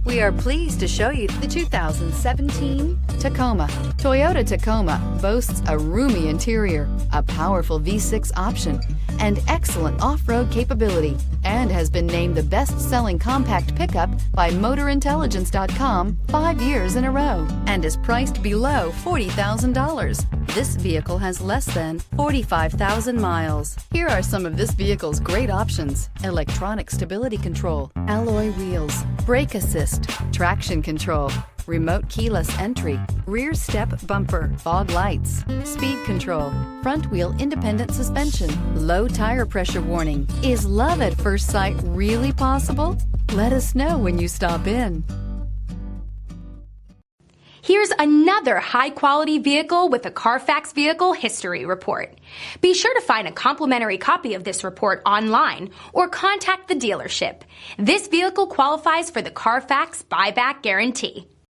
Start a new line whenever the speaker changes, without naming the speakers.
We are pleased to show you the 2017 Tacoma. Toyota Tacoma boasts a roomy interior, a powerful V6 option, and excellent off-road capability, and has been named the best-selling compact pickup by MotorIntelligence.com 5 years in a row, and is priced below $40,000. This vehicle has less than 45,000 miles. Here are some of this vehicle's great options: electronic stability control, alloy wheels, brake assist, traction control, remote keyless entry, rear step bumper, fog lights, speed control, front wheel independent suspension, low tire pressure warning. Is love at first sight really possible? Let us know when you stop in.
Here's another high-quality vehicle with a Carfax Vehicle History Report. Be sure to find a complimentary copy of this report online or contact the dealership. This vehicle qualifies for the Carfax Buyback Guarantee.